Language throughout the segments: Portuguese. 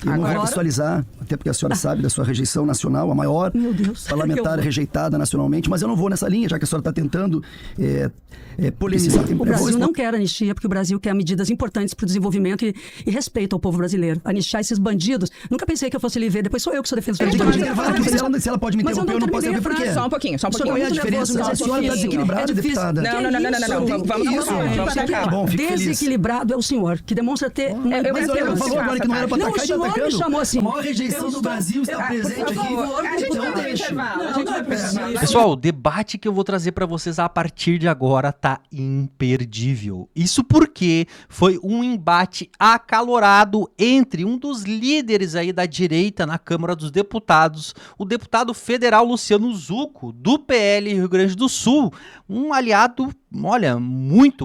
Eu não vou contextualizar, até porque a senhora sabe da sua rejeição nacional, a maior parlamentar rejeitada nacionalmente, mas eu não vou nessa linha, já que a senhora está tentando polemizar. O Brasil não quer anistia, porque o Brasil quer medidas importantes para o desenvolvimento e respeito ao povo brasileiro. Anistiar esses bandidos. Nunca pensei que eu fosse lhe ver, depois sou eu que sou defensor de bandidos. Se ela pode me interromper, eu não posso interromper, por quê? Só um pouquinho. Qual é a diferença? A senhora está desequilibrada, deputada. Não. Vamos atacar. Bom, fico feliz. Desequilibrado é o senhor, que demonstra ter... Mas ela falou agora que não era para atacar e está atacando. Me chamou assim. A maior rejeição do Brasil está presente aqui. Pessoal, o debate que eu vou trazer para vocês a partir de agora tá imperdível. Isso porque foi um embate acalorado entre um dos líderes aí da direita na Câmara dos Deputados, o deputado federal Luciano Zucco, do PL Rio Grande do Sul, um aliado, olha, muito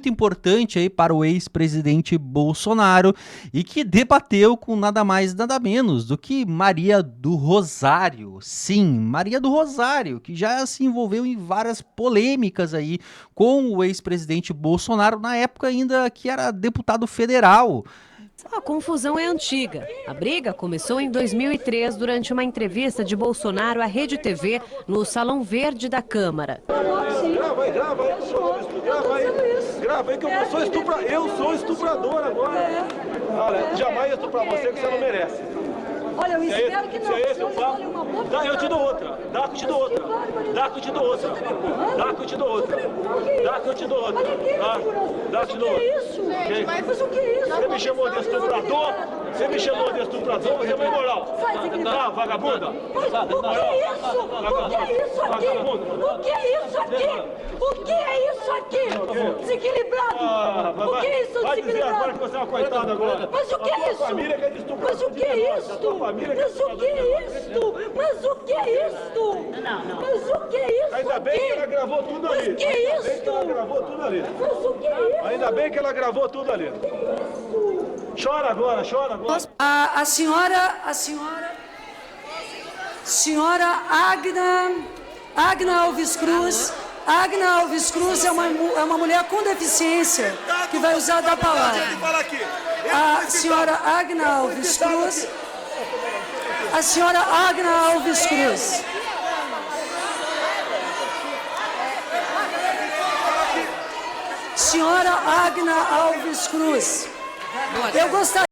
importante aí para o ex-presidente Bolsonaro, e que debateu com nada mais, nada menos do que Maria do Rosário. Sim, Maria do Rosário, que já se envolveu em várias polêmicas aí com o ex-presidente Bolsonaro, na época ainda que era deputado federal. A confusão é antiga. A briga começou em 2003, durante uma entrevista de Bolsonaro à Rede TV, no Salão Verde da Câmara. Grava aí que eu sou estuprador agora. Olha, jamais estuprar você que você não merece. Olha, eu espero que não. Se é esse o papo, eu te dou outra. Dá que eu te dou outra. Dá que eu te dou outra. Dá que eu te dou outra. Dá que eu te dou outra. Dá que eu te dou outra. Mas o que é isso? Você me chamou de estuprador? Você me chamou de estuprador? Você é uma imoral. Ah, vagabunda. O que é isso aqui? O que é isso aqui? Desequilibrado. O que é isso, vai dizer agora que você é uma coitada agora. Mas o que é isso? Mas o que é isso? Mas o que é isso? Mas o que é isso? Mas o que é isso? Ainda bem que ela gravou tudo ali. Mas o que é isso? Ainda bem que ela gravou tudo ali. Mas o que é isso? Ainda bem que ela gravou tudo ali. Chora agora, chora agora. A senhora Agna Alves Cruz. Agna Alves Cruz é uma mulher com deficiência que vai usar da palavra. A senhora Agna Alves Cruz. A senhora Agna Alves Cruz. Senhora Agna Alves Cruz. Eu gostaria...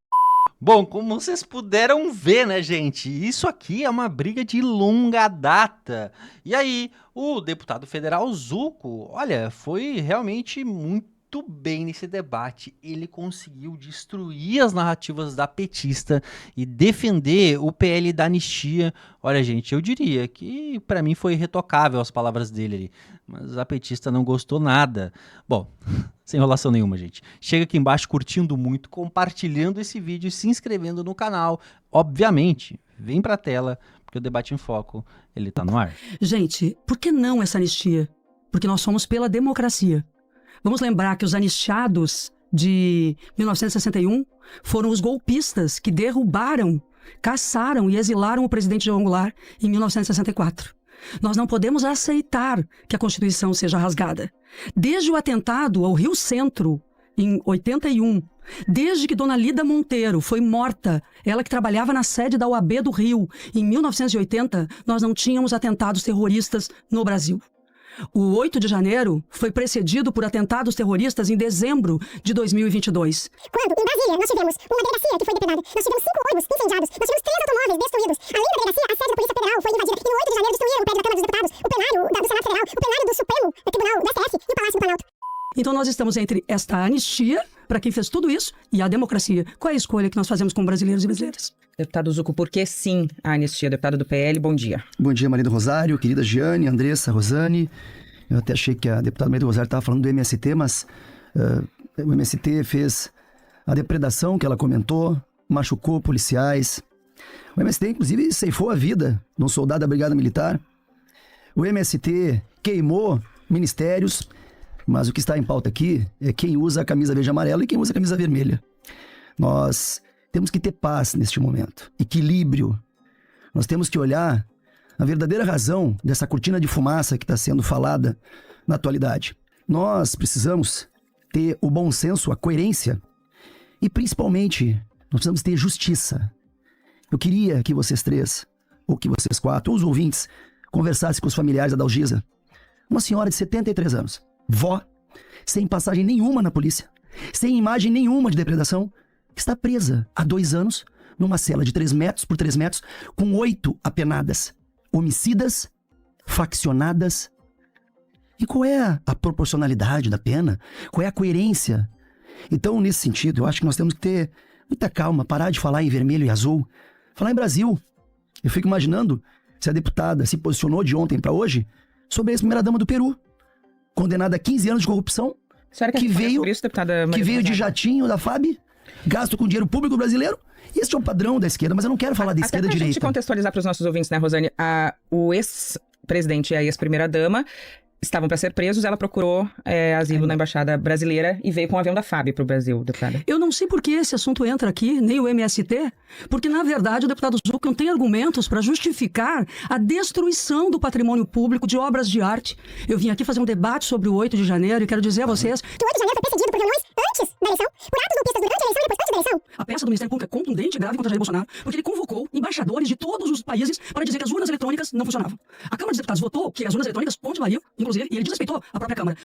Bom, como vocês puderam ver, né, gente? Isso aqui é uma briga de longa data. E aí, o deputado federal Zucco, olha, foi realmente muito bem nesse debate. Ele conseguiu destruir as narrativas da petista e defender o PL da anistia. Olha, gente, eu diria que para mim foi irretocável as palavras dele ali, mas a petista não gostou nada. Bom, sem enrolação nenhuma, gente. Chega aqui embaixo curtindo muito, compartilhando esse vídeo e se inscrevendo no canal. Obviamente, vem pra tela, porque o Debate em Foco, ele tá no ar. Gente, por que não essa anistia? Porque nós somos pela democracia. Vamos lembrar que os anistiados de 1961 foram os golpistas que derrubaram, caçaram e exilaram o presidente João Goulart em 1964. Nós não podemos aceitar que a Constituição seja rasgada. Desde o atentado ao Rio Centro, em 81, desde que Dona Lida Monteiro foi morta, ela que trabalhava na sede da OAB do Rio, em 1980, nós não tínhamos atentados terroristas no Brasil. O 8 de janeiro foi precedido por atentados terroristas em dezembro de 2022. Quando, em Brasília, nós tivemos uma delegacia que foi depredada, nós tivemos 5 ônibus incendiados, nós tivemos 3 automóveis destruídos. Além da delegacia, a sede da Polícia Federal foi invadida. E no 8 de janeiro destruíram o prédio da Câmara dos Deputados, o plenário do Senado Federal, o plenário do Supremo Tribunal do STF e o Palácio do Planalto. Então nós estamos entre esta anistia, para quem fez tudo isso, e a democracia. Qual é a escolha que nós fazemos como brasileiros e brasileiras? Deputado Zucco, por que sim a anistia? Deputado do PL, bom dia. Bom dia, Maria do Rosário, querida Giane, Andressa, Rosane. Eu até achei que a deputada Maria do Rosário estava falando do MST, mas o MST fez a depredação que ela comentou, machucou policiais. O MST, inclusive, ceifou a vida de um soldado da Brigada Militar. O MST queimou ministérios, mas o que está em pauta aqui é quem usa a camisa verde e amarela e quem usa a camisa vermelha. Nós temos que ter paz neste momento, equilíbrio. Nós temos que olhar a verdadeira razão dessa cortina de fumaça que está sendo falada na atualidade. Nós precisamos ter o bom senso, a coerência e principalmente Nós precisamos ter justiça. Eu queria que vocês três, ou que vocês quatro, ou os ouvintes, conversassem com os familiares da Dalgisa. Uma senhora de 73 anos, vó, sem passagem nenhuma na polícia, sem imagem nenhuma de depredação, que está presa há 2 anos numa cela de 3 metros por 3 metros, com 8 apenadas, homicidas, faccionadas. E qual é a proporcionalidade da pena? Qual é a coerência? Então, nesse sentido, eu acho que nós temos que ter muita calma, parar de falar em vermelho e azul, falar em Brasil. Eu fico imaginando se a deputada se posicionou de ontem para hoje sobre a ex-primeira-dama do Peru, condenada a 15 anos de corrupção, que veio de jatinho da FAB, gasto com dinheiro público brasileiro. Esse é o padrão da esquerda, mas eu não quero falar da esquerda direita. Até pra gente contextualizar para os nossos ouvintes, né, Rosane? O ex-presidente e a ex-primeira-dama estavam para ser presos, ela procurou asilo na Embaixada Brasileira e veio com um avião da FAB para o Brasil, deputada. Eu não sei por que esse assunto entra aqui, nem o MST, porque, na verdade, o deputado Zucca não tem argumentos para justificar a destruição do patrimônio público de obras de arte. Eu vim aqui fazer um debate sobre o 8 de janeiro e quero dizer a vocês... Que o 8 de janeiro foi precedido por reuniões antes da eleição, por atos golpistas durante a eleição e depois antes da eleição. A peça do Ministério Público é contundente e grave contra Jair Bolsonaro, porque ele convocou embaixadores de todos os países para dizer que as urnas eletrônicas não funcionavam. A Câmara dos Deputados votou que as urnas eletrônicas continuariam, inclusive, e ele desrespeitou a própria Câmara.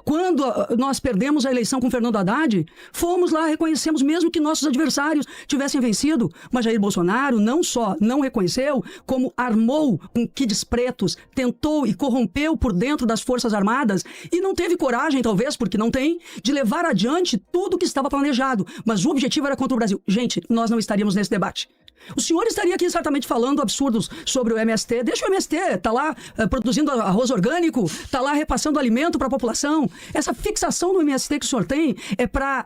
Quando nós perdemos a eleição com Fernando Haddad, fomos lá, reconhecemos mesmo que nossos adversários tivessem vencido, mas Jair Bolsonaro não só não reconheceu, como armou com quides pretos, tentou e corrompeu por dentro das Forças Armadas e não teve coragem, talvez porque não tem, de levar adiante tudo o que estava planejado, mas o objetivo era contra o Brasil. Gente, nós não estaríamos nesse debate. O senhor estaria aqui certamente falando absurdos sobre o MST. Deixa o MST, tá lá produzindo arroz orgânico, tá lá repassando alimento para a população. Essa fixação no MST que o senhor tem é para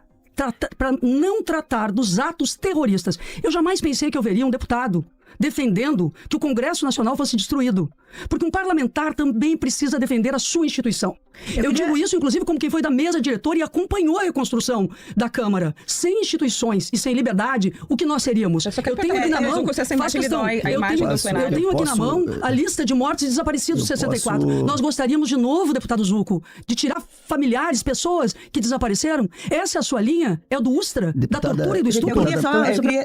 não tratar dos atos terroristas. Eu jamais pensei que eu veria um deputado defendendo que o Congresso Nacional fosse destruído. Porque um parlamentar também precisa defender a sua instituição. Eu digo isso, inclusive, como quem foi da mesa diretora e acompanhou a reconstrução da Câmara. Sem instituições e sem liberdade, o que nós seríamos? Eu tenho aqui na mão, eu tenho aqui na mão a lista de mortos e desaparecidos de 64. Nós gostaríamos de novo, deputado Zucco, de tirar familiares, pessoas que desapareceram. Essa é a sua linha? É a do Ustra? Da tortura e do estupro?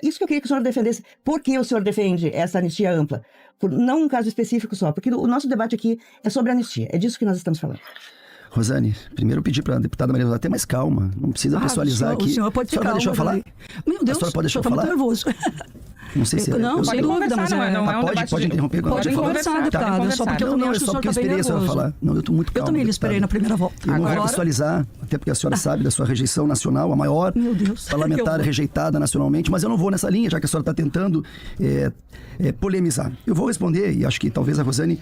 Isso que eu queria que o senhor defendesse. Por que o senhor defende essa anistia ampla? Não um caso específico só, porque o nosso debate aqui é sobre anistia. É disso que nós estamos falando. Rosane, primeiro eu pedi para a deputada Maria Rosário ter mais calma. Não precisa pessoalizar aqui. O senhor pode ficar. Deixar eu falar? Meu Deus, a senhora pode deixar eu falar? Muito nervoso. Não sei se não, sem dúvida, mas pode interromper quando pode conversar, deputada. Só porque eu também acho que o senhor está bem nervoso. Falar. Não, eu estou muito calmo. Eu também lhe esperei na primeira volta. Eu não vou pessoalizar, até porque a senhora sabe da sua rejeição nacional, a maior parlamentar rejeitada nacionalmente, mas eu não vou nessa linha, já que a senhora está tentando polemizar. Eu vou responder, e acho que talvez a Rosane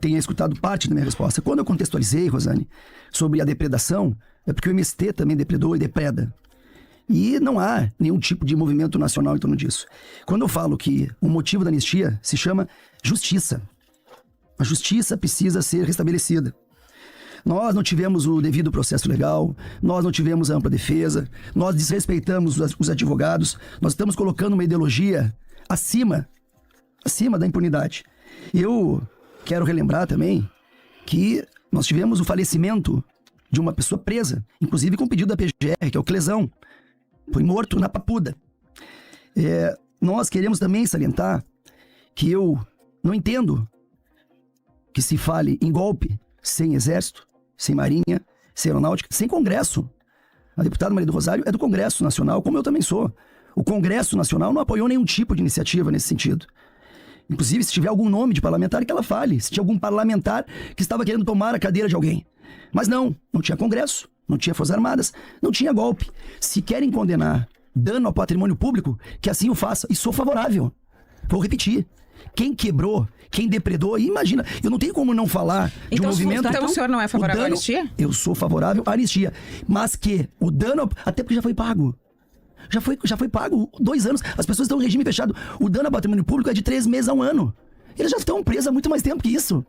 tenha escutado parte da minha resposta. Quando eu contextualizei, Rosane, sobre a depredação, é porque o MST também depredou e depreda. E não há nenhum tipo de movimento nacional em torno disso. Quando eu falo que o motivo da anistia se chama justiça, a justiça precisa ser restabelecida. Nós não tivemos o devido processo legal, nós não tivemos a ampla defesa, nós desrespeitamos os advogados, nós estamos colocando uma ideologia acima da impunidade. E eu quero relembrar também que nós tivemos o falecimento de uma pessoa presa, inclusive com pedido da PGR, que é o Clesão. Foi morto na Papuda. Nós queremos também salientar que eu não entendo que se fale em golpe sem exército, sem marinha, sem aeronáutica, sem Congresso. A deputada Maria do Rosário é do Congresso Nacional, como eu também sou. O Congresso Nacional não apoiou nenhum tipo de iniciativa nesse sentido. Inclusive, se tiver algum nome de parlamentar, que ela fale. Se tinha algum parlamentar que estava querendo tomar a cadeira de alguém. Mas não tinha Congresso. Não tinha Forças Armadas, não tinha golpe. Se querem condenar dano ao patrimônio público, que assim o faça. E sou favorável. Vou repetir. Quem quebrou, quem depredou, imagina, eu não tenho como não falar de um movimento... Então o senhor não é favorável à anistia? Eu sou favorável à anistia. Mas que o dano... Até porque já foi pago. Já foi pago 2 anos. As pessoas estão em regime fechado. O dano ao patrimônio público é de 3 meses a 1 ano. Eles já estão presos há muito mais tempo que isso.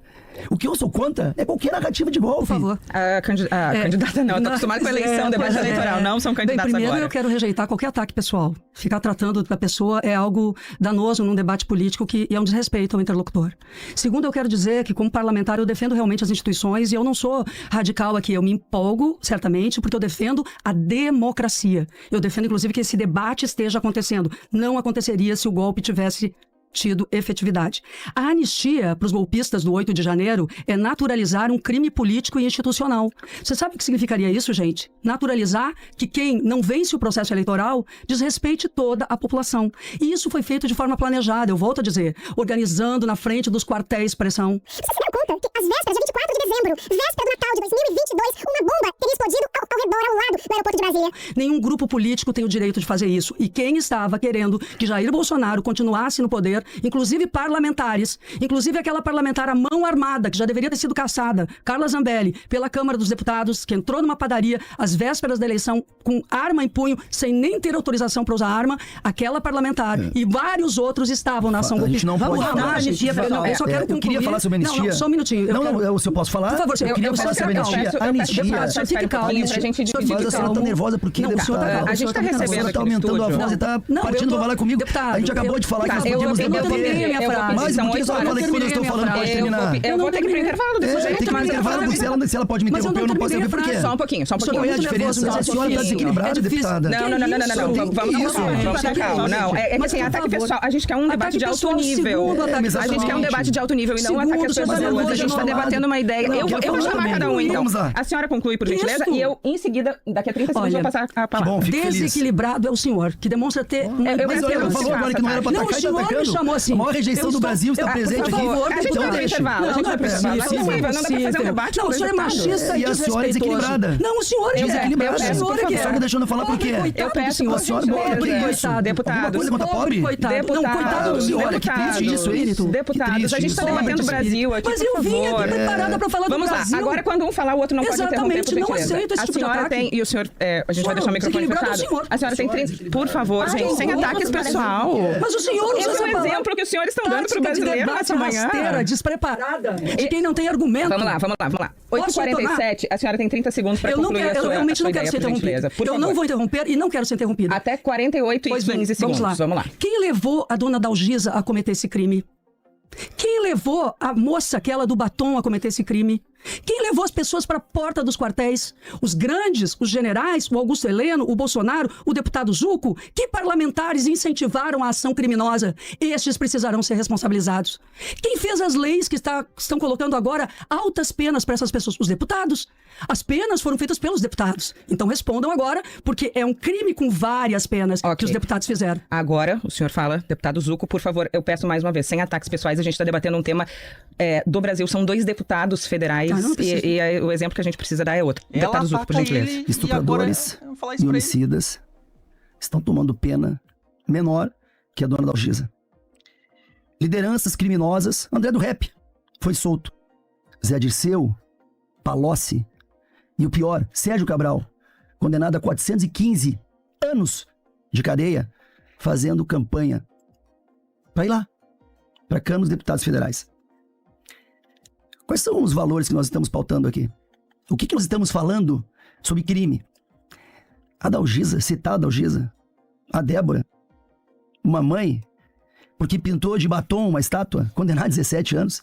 O que eu sou contra é qualquer narrativa de golpe. Por favor. Candidata não, eu tô acostumada com a eleição, debate eleitoral, não são candidatos primeiro agora. Eu quero rejeitar qualquer ataque pessoal. Ficar tratando da pessoa é algo danoso num debate político que é um desrespeito ao interlocutor. Segundo, eu quero dizer que como parlamentar eu defendo realmente as instituições e eu não sou radical aqui, eu me empolgo, certamente, porque eu defendo a democracia. Eu defendo, inclusive, que esse debate esteja acontecendo. Não aconteceria se o golpe tivesse tido efetividade. A anistia para os golpistas do 8 de janeiro é naturalizar um crime político e institucional. Você sabe o que significaria isso, gente? Naturalizar que quem não vence o processo eleitoral desrespeite toda a população. E isso foi feito de forma planejada, eu volto a dizer, organizando na frente dos quartéis pressão. Você se deu conta que às vésperas, dia 24 de dezembro, véspera do Natal de 2022, uma bomba teria explodido ao redor, ao lado do aeroporto de Brasília? Nenhum grupo político tem o direito de fazer isso. E quem estava querendo que Jair Bolsonaro continuasse no poder, inclusive parlamentares, inclusive aquela parlamentar à mão armada, que já deveria ter sido caçada, Carla Zambelli, pela Câmara dos Deputados, que entrou numa padaria às vésperas da eleição com arma em punho, sem nem ter autorização para usar arma, aquela parlamentar e vários outros estavam na ação golpista. A gente não pode falar. Eu só quero concluir. Eu queria falar sobre a anistia. Não, só um minutinho. Se eu posso falar? Por favor, eu queria falar sobre a anistia. Anistia. Fique calmo. Mas a senhora tá nervosa porque a gente tá recebendo a senhora tá aumentando a voz e tá partindo pra falar comigo. A gente acabou de falar que nós podíamos debater. Mas por que a senhora fala que quando eu estou falando pode terminar? Eu vou ter que ir pro intervalo desse jeito. Tem que ir pro intervalo, se ela pode me interromper, eu não posso saber por quê. Só um pouquinho. Qual é a diferença? A senhora está desequilibrada, deputada. Não. Vamos com calma. Não, é que assim, ataque pessoal, a gente quer um debate de alto nível. A gente quer um debate de alto nível e não um ataque pessoal. A gente está debatendo uma ideia. Eu vou chamar cada um, então. A senhora conclui, por gentileza, e eu, em seguida, daqui a 30 segundos, vou passar a palavra. Desequilibrado é o senhor, que demonstra ter... Mas olha, falou agora que não era pra atacar e tá atacando. A maior rejeição do Brasil está presente aqui. A gente vai pro intervalo. Não dá pra fazer um debate. Não, o senhor é machista e a senhora é desequilibrada. Não, o senhor é desequilibrado. A senhora tá deixando eu falar por quê? Eu peço, a senhora deputados. Coisa contra pobre? Deputados. Olha, que triste isso, hein? Deputados, a gente está debatendo o Brasil aqui, mas eu vim aqui preparada para falar do Brasil. Vamos lá, agora quando um falar, o outro não pode interromper, por gentileza. Não aceito esse tipo de ataque. Tem, e o senhor, a gente vai deixar o microfone fechado. A senhora tem 30... Por favor, gente, sem ataques pessoal. Mas o senhor usa esse é um exemplo que os senhores estão dando pro brasileiro nessa manhã. Rasteira, despreparada, de quem não tem argumento. Vamos lá. 8h47, a senhora tem 30 segundos para concluir a sua ideia, por gentileza. Eu realmente não quero ser interrompida. Eu não vou interromper e não quero ser interrompida. Até 48 e 15 segundos. Vamos lá. Quem levou a dona Dalgisa a cometer esse crime? Quem levou a moça aquela do batom a cometer esse crime? Quem levou as pessoas para a porta dos quartéis? Os grandes, os generais, o Augusto Heleno, o Bolsonaro, o deputado Zucco? Que parlamentares incentivaram a ação criminosa? Estes precisarão ser responsabilizados. Quem fez as leis que estão colocando agora altas penas para essas pessoas? Os deputados. As penas foram feitas pelos deputados. Então respondam agora, porque é um crime com várias penas que os deputados fizeram. Agora, o senhor fala, deputado Zucco, por favor, eu peço mais uma vez, sem ataques pessoais, a gente está debatendo um tema do Brasil. São 2 deputados federais e o exemplo que a gente precisa dar é outro. Deputado Zucco, por gentileza. Estupradores e homicidas estão tomando pena menor que a dona Dalgisa. Lideranças criminosas, André do Rep foi solto. Zé Dirceu, Palocci e o pior, Sérgio Cabral, condenado a 415 anos de cadeia, fazendo campanha para ir lá, para a Câmara dos Deputados Federais. Quais são os valores que nós estamos pautando aqui? O que nós estamos falando sobre crime? A Dalgisa, citar a Dalgisa, a Débora, uma mãe, porque pintou de batom uma estátua, condenada a 17 anos.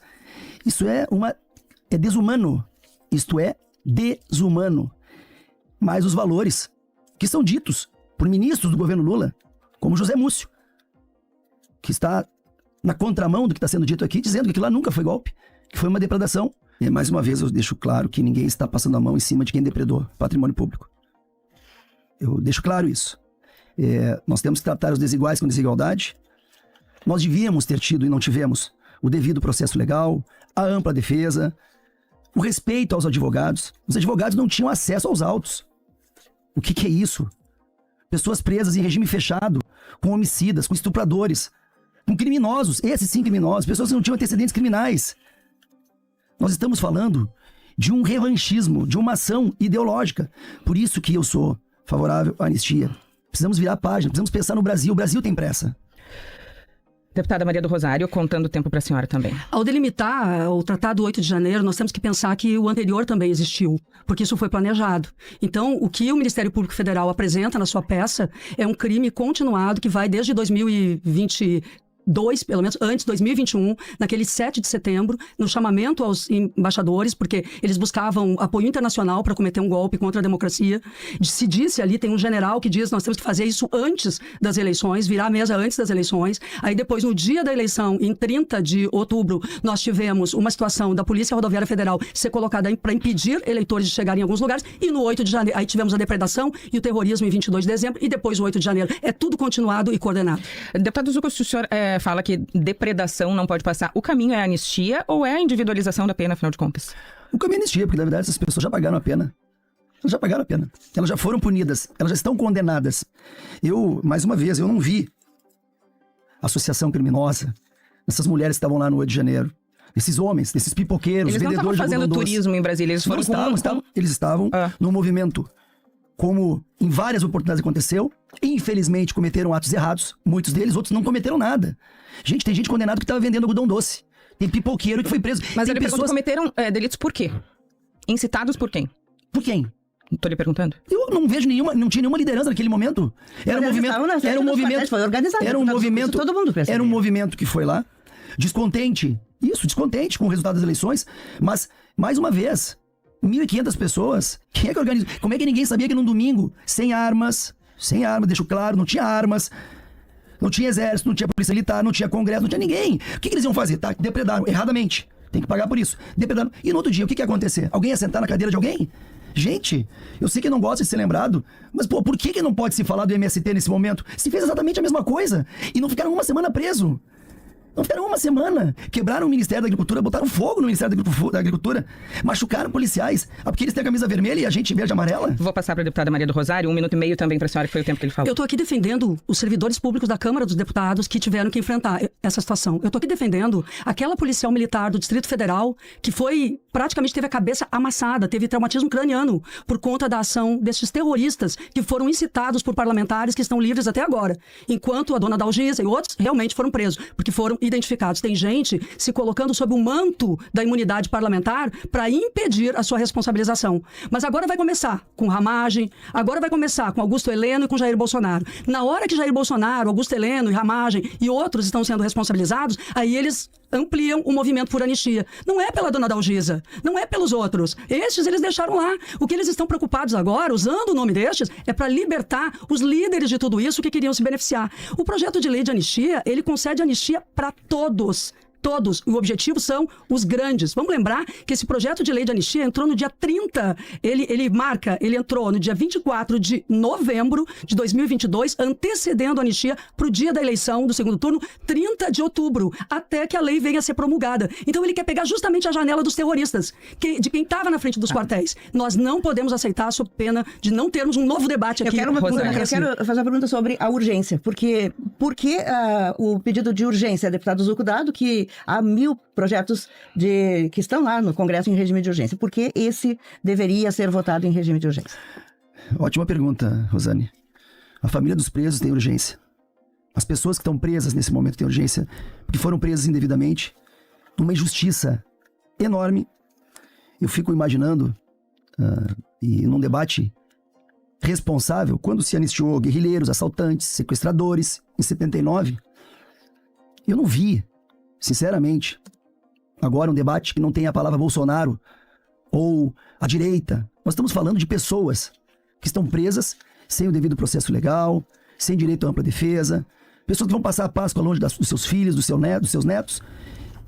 Isso é desumano. Isto é desumano. Mas os valores que são ditos por ministros do governo Lula, como José Múcio, que está na contramão do que está sendo dito aqui, dizendo que aquilo lá nunca foi golpe, que foi uma depredação. E mais uma vez eu deixo claro que ninguém está passando a mão em cima de quem depredou patrimônio público. Eu deixo claro isso. Nós temos que tratar os desiguais com desigualdade. Nós devíamos ter tido e não tivemos o devido processo legal, a ampla defesa, o respeito aos advogados. Os advogados não tinham acesso aos autos. O que é isso? Pessoas presas em regime fechado, com homicidas, com estupradores, com criminosos, esses sim criminosos, pessoas que não tinham antecedentes criminais. Nós estamos falando de um revanchismo, de uma ação ideológica. Por isso que eu sou favorável à anistia. Precisamos virar a página, precisamos pensar no Brasil. O Brasil tem pressa. Deputada Maria do Rosário, contando o tempo para a senhora também. Ao delimitar o Tratado 8 de janeiro, nós temos que pensar que o anterior também existiu, porque isso foi planejado. Então, o que o Ministério Público Federal apresenta na sua peça é um crime continuado que vai desde 2022, pelo menos antes, 2021, naquele 7 de setembro, no chamamento aos embaixadores, porque eles buscavam apoio internacional para cometer um golpe contra a democracia. Se disse ali, tem um general que diz, nós temos que fazer isso antes das eleições, virar a mesa antes das eleições. Aí depois, no dia da eleição, em 30 de outubro, nós tivemos uma situação da Polícia Rodoviária Federal ser colocada para impedir eleitores de chegarem em alguns lugares, e no 8 de janeiro, aí tivemos a depredação e o terrorismo em 22 de dezembro, e depois o 8 de janeiro. É tudo continuado e coordenado. Deputado Zucco, se o senhor fala que depredação não pode passar, o caminho é a anistia ou é a individualização da pena, afinal de contas? O caminho é a anistia, porque na verdade essas pessoas já pagaram a pena. Elas já pagaram a pena. Elas já foram punidas. Elas já estão condenadas. Mais uma vez, eu não vi associação criminosa nessas mulheres que estavam lá no 8 de janeiro. Esses homens, esses pipoqueiros, eles vendedores de não estavam fazendo turismo em Brasília, eles foram eles estavam no movimento. Como em várias oportunidades aconteceu, infelizmente cometeram atos errados, muitos deles, outros não cometeram nada. Gente, tem gente condenada que estava vendendo algodão doce. Tem pipoqueiro que foi preso. Mas ele pessoas cometeram delitos por quê? Incitados por quem? Por quem? Tô lhe perguntando. Eu não vejo não tinha nenhuma liderança naquele momento. Era um movimento, foi organizado. Todo mundo percebeu. Era um movimento que foi lá, descontente com o resultado das eleições, mas, mais uma vez, 1.500 pessoas, quem é que organiza? Como é que ninguém sabia que num domingo, sem armas, deixo claro, não tinha armas, não tinha exército, não tinha polícia militar, não tinha congresso, não tinha ninguém. O que eles iam fazer? Depredaram, erradamente. Tem que pagar por isso. Depredaram. E no outro dia, o que ia acontecer? Alguém ia sentar na cadeira de alguém? Gente, eu sei que não gosta de ser lembrado, mas pô, por que não pode se falar do MST nesse momento? Se fez exatamente a mesma coisa e não ficaram uma semana preso. Não ficaram uma semana. Quebraram o Ministério da Agricultura, botaram fogo no Ministério da Agricultura, machucaram policiais. Porque eles têm a camisa vermelha e a gente verde e amarela? Vou passar para a deputada Maria do Rosário, 1 minuto e meio também para a senhora, que foi o tempo que ele falou. Eu estou aqui defendendo os servidores públicos da Câmara dos Deputados que tiveram que enfrentar essa situação. Eu estou aqui defendendo aquela policial militar do Distrito Federal que praticamente teve a cabeça amassada, teve traumatismo craniano por conta da ação desses terroristas que foram incitados por parlamentares que estão livres até agora. Enquanto a dona Dalgisa e outros realmente foram presos, porque foram identificados. Tem gente se colocando sob o manto da imunidade parlamentar para impedir a sua responsabilização. Mas agora vai começar com Ramagem, agora vai começar com Augusto Heleno e com Jair Bolsonaro. Na hora que Jair Bolsonaro, Augusto Heleno e Ramagem e outros estão sendo responsabilizados, aí eles ampliam o movimento por anistia. Não é pela dona Dalgisa, não é pelos outros. Estes eles deixaram lá. O que eles estão preocupados agora, usando o nome destes, é para libertar os líderes de tudo isso que queriam se beneficiar. O projeto de lei de anistia, ele concede anistia para todos. Todos. O objetivo são os grandes. Vamos lembrar que esse projeto de lei de anistia entrou no dia 30, ele entrou no dia 24 de novembro de 2022, antecedendo a anistia para o dia da eleição do segundo turno, 30 de outubro, até que a lei venha a ser promulgada. Então ele quer pegar justamente a janela dos terroristas, de quem estava na frente dos quartéis. Nós não podemos aceitar, sob pena de não termos um novo debate aqui. Eu quero fazer uma pergunta sobre a urgência. Por que o pedido de urgência, deputado Zucco, dado que há 1.000 projetos que estão lá no Congresso em regime de urgência. Por que esse deveria ser votado em regime de urgência? Ótima pergunta, Rosane. A família dos presos tem urgência. As pessoas que estão presas nesse momento têm urgência, porque foram presas indevidamente, numa injustiça enorme. Eu fico imaginando, e num debate responsável, quando se anistiou guerrilheiros, assaltantes, sequestradores, em 79, eu não vi, sinceramente, agora um debate que não tem a palavra Bolsonaro ou a direita. Nós estamos falando de pessoas que estão presas sem o devido processo legal, sem direito à ampla defesa, pessoas que vão passar a Páscoa longe dos seus filhos, dos seus netos.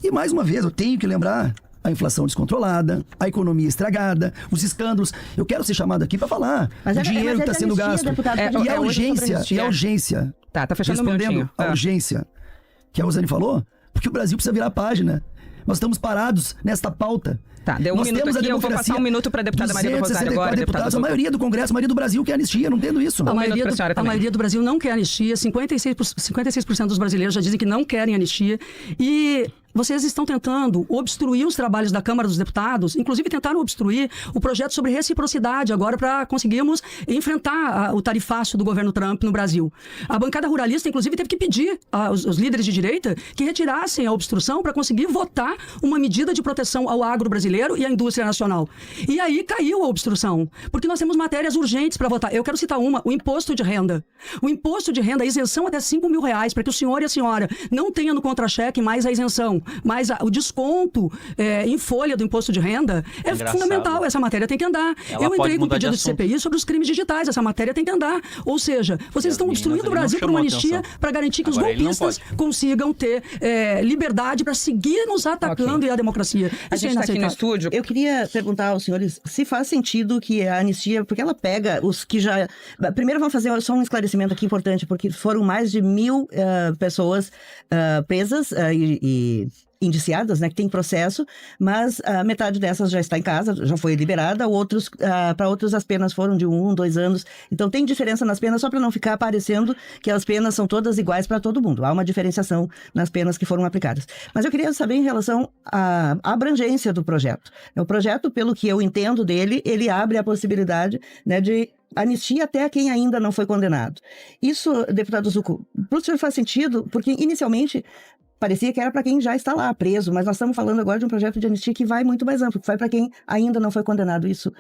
E mais uma vez, eu tenho que lembrar a inflação descontrolada, a economia estragada, os escândalos. Eu quero ser chamado aqui para falar o dinheiro que está sendo gasto. E a urgência. Tá fechando respondendo a urgência que a Rosane falou, porque o Brasil precisa virar a página. Nós estamos parados nesta pauta. Tá, deu um minuto aqui, eu vou passar um minuto para a deputada Maria do Rosário agora. Deputados, a maioria do Congresso, a maioria do Brasil quer anistia, não entendo isso. A maioria do Brasil não quer anistia, 56% dos brasileiros já dizem que não querem anistia. E vocês estão tentando obstruir os trabalhos da Câmara dos Deputados, inclusive tentaram obstruir o projeto sobre reciprocidade agora para conseguirmos enfrentar o tarifácio do governo Trump no Brasil. A bancada ruralista, inclusive, teve que pedir aos líderes de direita que retirassem a obstrução para conseguir votar uma medida de proteção ao agro brasileiro e à indústria nacional. E aí caiu a obstrução, porque nós temos matérias urgentes para votar. Eu quero citar uma, o imposto de renda. O imposto de renda, a isenção até R$5.000, para que o senhor e a senhora não tenham no contra-cheque mais a isenção, mais o desconto em folha do imposto de renda, é fundamental. Essa matéria tem que andar. Eu entrei com um pedido de CPI sobre os crimes digitais. Essa matéria tem que andar. Ou seja, vocês estão obstruindo o Brasil por uma anistia para garantir que os golpistas consigam ter liberdade para seguir nos atacando e a democracia. A gente está aqui no estúdio. Eu queria perguntar aos senhores se faz sentido que a anistia, porque ela pega os que já... Primeiro vamos fazer só um esclarecimento aqui importante, porque foram mais de 1.000 pessoas presas e indiciadas, né, que tem processo, mas metade dessas já está em casa, já foi liberada, para outros as penas foram de 1, 2 anos. Então tem diferença nas penas, só para não ficar parecendo que as penas são todas iguais para todo mundo. Há uma diferenciação nas penas que foram aplicadas. Mas eu queria saber em relação à abrangência do projeto. O projeto, pelo que eu entendo dele, ele abre a possibilidade, né, de anistia até quem ainda não foi condenado. Isso, deputado Zucco, para o senhor faz sentido, porque inicialmente parecia que era para quem já está lá preso, mas nós estamos falando agora de um projeto de anistia que vai muito mais amplo, que vai para quem ainda não foi condenado. Isso.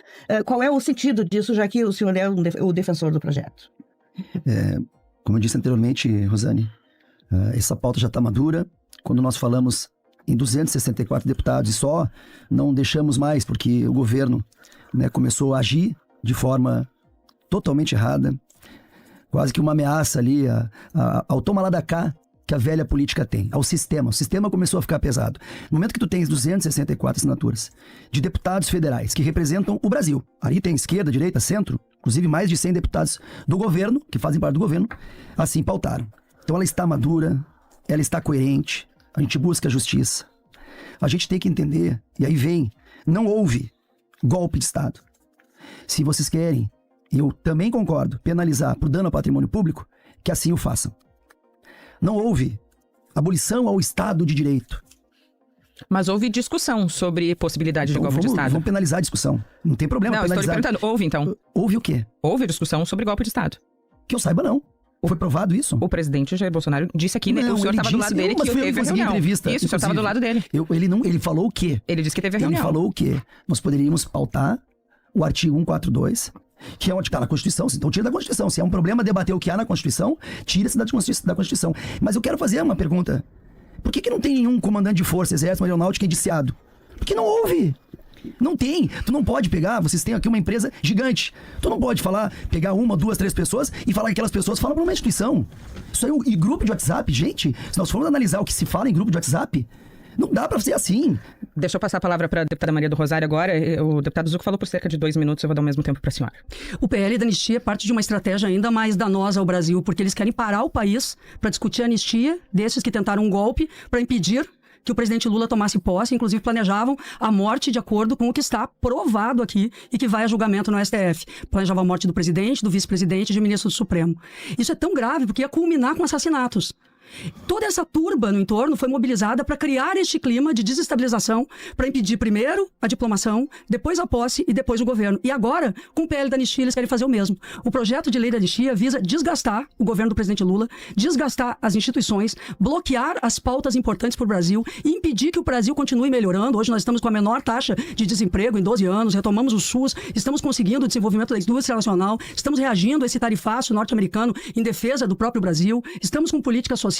Qual é o sentido disso, já que o senhor é o defensor do projeto? Como eu disse anteriormente, Rosane, essa pauta já está madura. Quando nós falamos em 264 deputados e só, não deixamos mais, porque o governo, né, começou a agir de forma totalmente errada, quase que uma ameaça ali ao toma lá da cá que a velha política tem, ao sistema. O sistema começou a ficar pesado. No momento que tu tens 264 assinaturas de deputados federais que representam o Brasil, ali tem esquerda, direita, centro, inclusive mais de 100 deputados do governo, que fazem parte do governo, assim pautaram. Então ela está madura, ela está coerente, a gente busca a justiça. A gente tem que entender, e aí vem, não houve golpe de Estado. Se vocês querem, eu também concordo, penalizar por dano ao patrimônio público, que assim o façam. Não houve abolição ao Estado de Direito. Mas houve discussão sobre possibilidade de golpe de Estado. Vamos penalizar a discussão. Não tem problema penalizar. Estou lhe perguntando. Houve, então? Houve o quê? Houve discussão sobre golpe de Estado. Que eu saiba, não. Foi provado isso? O presidente Jair Bolsonaro disse aqui, né? O senhor estava do lado dele que teve a reunião. Isso, o senhor estava do lado dele. Ele falou o quê? Ele disse que teve a reunião. Ele falou o quê? Nós poderíamos pautar o artigo 142, que é onde está na Constituição. Então tira da Constituição. Se é um problema debater o que há na Constituição, tira-se da Constituição. Mas eu quero fazer uma pergunta. Por que não tem nenhum comandante de força, exército, aeronáutica indiciado? Porque não houve. Não tem. Tu não pode pegar, vocês têm aqui uma empresa gigante. Tu não pode pegar 1, 2, 3 pessoas e falar que aquelas pessoas falam para uma instituição. Isso aí, e grupo de WhatsApp, gente, se nós formos analisar o que se fala em grupo de WhatsApp, não dá para ser assim. Deixa eu passar a palavra para a deputada Maria do Rosário agora. O deputado Zucco falou por cerca de 2 minutos, eu vou dar o mesmo tempo para a senhora. O PL da anistia é parte de uma estratégia ainda mais danosa ao Brasil, porque eles querem parar o país para discutir a anistia desses que tentaram um golpe para impedir que o presidente Lula tomasse posse, inclusive planejavam a morte de acordo com o que está provado aqui e que vai a julgamento no STF. Planejavam a morte do presidente, do vice-presidente e de ministro do Supremo. Isso é tão grave porque ia culminar com assassinatos. Toda essa turba no entorno foi mobilizada para criar este clima de desestabilização, para impedir primeiro a diplomação, depois a posse e depois o governo. E agora, com o PL da anistia, eles querem fazer o mesmo. O projeto de lei da anistia visa desgastar o governo do presidente Lula, desgastar as instituições, bloquear as pautas importantes para o Brasil e impedir que o Brasil continue melhorando. Hoje nós estamos com a menor taxa de desemprego em 12 anos, retomamos o SUS, estamos conseguindo o desenvolvimento da indústria nacional, estamos reagindo a esse tarifaço norte-americano em defesa do próprio Brasil, estamos com políticas sociais.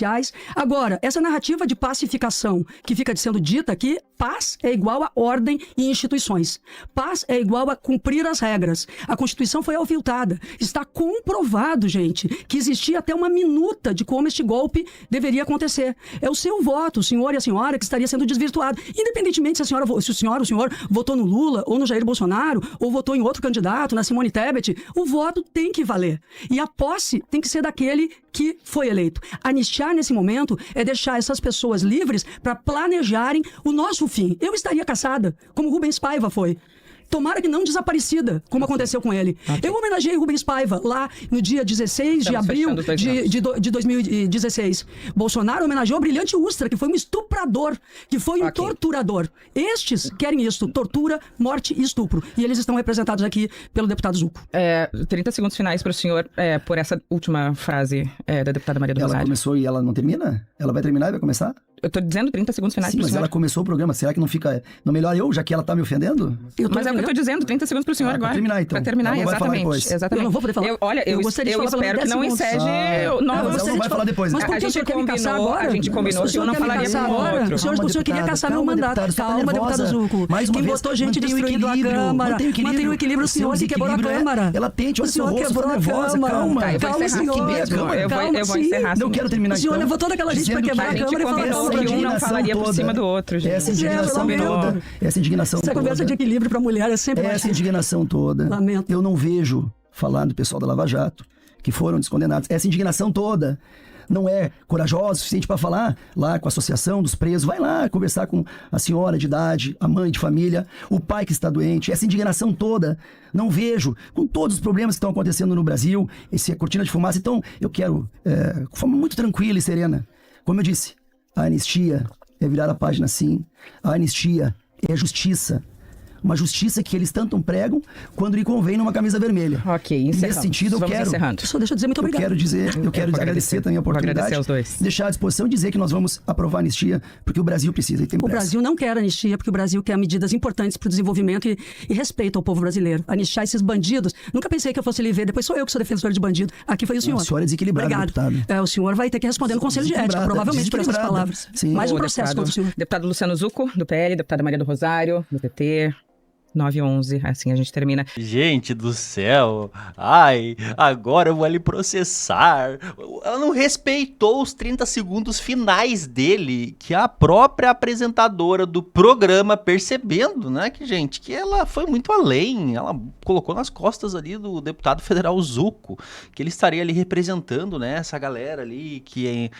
Agora, essa narrativa de pacificação que fica sendo dita aqui, paz é igual a ordem e instituições. Paz é igual a cumprir as regras. A Constituição foi aviltada. Está comprovado, gente, que existia até uma minuta de como este golpe deveria acontecer. É o seu voto, o senhor e a senhora, que estaria sendo desvirtuado. Independentemente se o senhor votou no Lula ou no Jair Bolsonaro, ou votou em outro candidato, na Simone Tebet, o voto tem que valer. E a posse tem que ser daquele que foi eleito. Anistiar nesse momento é deixar essas pessoas livres para planejarem o nosso fim. Eu estaria caçada, como Rubens Paiva foi. Tomara que não desaparecida, como aconteceu com ele. Eu homenageei Rubens Paiva lá no dia 16 de abril de 2016. Bolsonaro homenageou Brilhante Ustra, que foi um estuprador, que foi um torturador. Estes querem isso, tortura, morte e estupro. E eles estão representados aqui pelo deputado Zucco. 30 segundos finais para o senhor por essa última frase da deputada Maria do Rosário. Ela começou e ela não termina? Ela vai terminar e vai começar? Eu tô dizendo 30 segundos finais pro mas senhor. Ela começou o programa. Será que não fica... Não melhor eu, já que ela tá me ofendendo? Mas é o que eu tô dizendo, 30 segundos pro senhor agora. Pra terminar, então. Pra terminar, ela não vai falar exatamente. Eu não vou poder falar. Eu gostaria de falar espero que não encede... Mas ela não vai falar depois. Mas por que o senhor quer me caçar agora? A gente combinou que eu não falaria com o outro. O senhor queria caçar meu mandato. Calma, deputado Zucco. Quem botou gente destruindo a Câmara. Mantém o equilíbrio. O senhor que quebrou a Câmara. Ela tente, o senhor quebrou a Câmara. Calma, senhor. Eu vou encerrar. Não quero terminar. O senhor levou toda aquela gente pra quebrar a Câmara e falar que um não falaria por cima do outro, gente. Essa indignação toda. Essa indignação toda. Essa conversa de equilíbrio pra mulher é sempre... Essa indignação toda. Lamento. Eu não vejo, falando do pessoal da Lava Jato, que foram descondenados, essa indignação toda não é corajosa o suficiente para falar lá com a associação dos presos, vai lá conversar com a senhora de idade, a mãe de família, o pai que está doente, essa indignação toda, não vejo, com todos os problemas que estão acontecendo no Brasil, essa cortina de fumaça. Então, eu quero, de forma muito tranquila e serena, como eu disse, a anistia é virar a página sim, a anistia é justiça. Uma justiça que eles tanto pregam quando lhe convém numa camisa vermelha. Ok, encerramos. Nesse sentido, eu quero... Só deixa eu dizer muito obrigado. Eu quero agradecer também a oportunidade. Agradecer aos dois. Deixar à disposição e dizer que nós vamos aprovar a anistia, porque o Brasil precisa e tem pressa. O Brasil não quer anistia, porque o Brasil quer medidas importantes para o desenvolvimento e respeito ao povo brasileiro. Anistiar esses bandidos. Nunca pensei que eu fosse lhe ver. Depois sou eu que sou defensor de bandido. Aqui foi o senhor. A senhora é desequilibrada, deputado. O senhor vai ter que responder no Conselho de Ética, provavelmente por essas palavras. Sim. Mais um processo contra o senhor. Deputado Luciano Zucco, do PL, deputada Maria do Rosário, do PT... 9h11, assim a gente termina. Gente do céu, ai, agora eu vou ali processar. Ela não respeitou os 30 segundos finais dele, que a própria apresentadora do programa, percebendo, né, que ela foi muito além, ela colocou nas costas ali do deputado federal Zucco, que ele estaria ali representando, né, essa galera ali que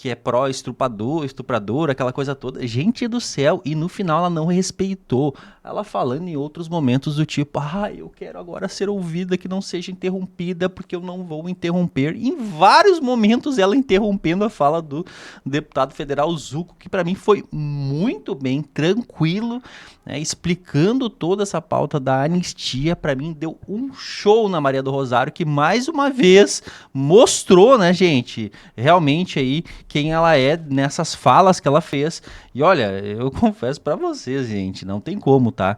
é pró-estuprador, aquela coisa toda. Gente do céu, e no final ela não respeitou. Ela falando em outros momentos do tipo, eu quero agora ser ouvida, que não seja interrompida, porque eu não vou interromper. Em vários momentos ela interrompendo a fala do deputado federal Zucco, que para mim foi muito bem, tranquilo, né, explicando toda essa pauta da anistia. Para mim deu um show na Maria do Rosário, que mais uma vez mostrou, né, gente, realmente aí quem ela é nessas falas que ela fez. E olha, eu confesso pra vocês, gente, não tem como, tá?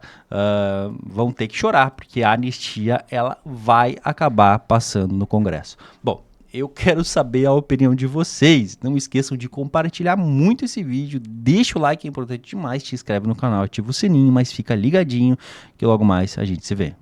Vão ter que chorar, porque a anistia, ela vai acabar passando no Congresso. Bom, eu quero saber a opinião de vocês. Não esqueçam de compartilhar muito esse vídeo, deixa o like, é importante demais, te inscreve no canal, ativa o sininho, mas fica ligadinho que logo mais a gente se vê.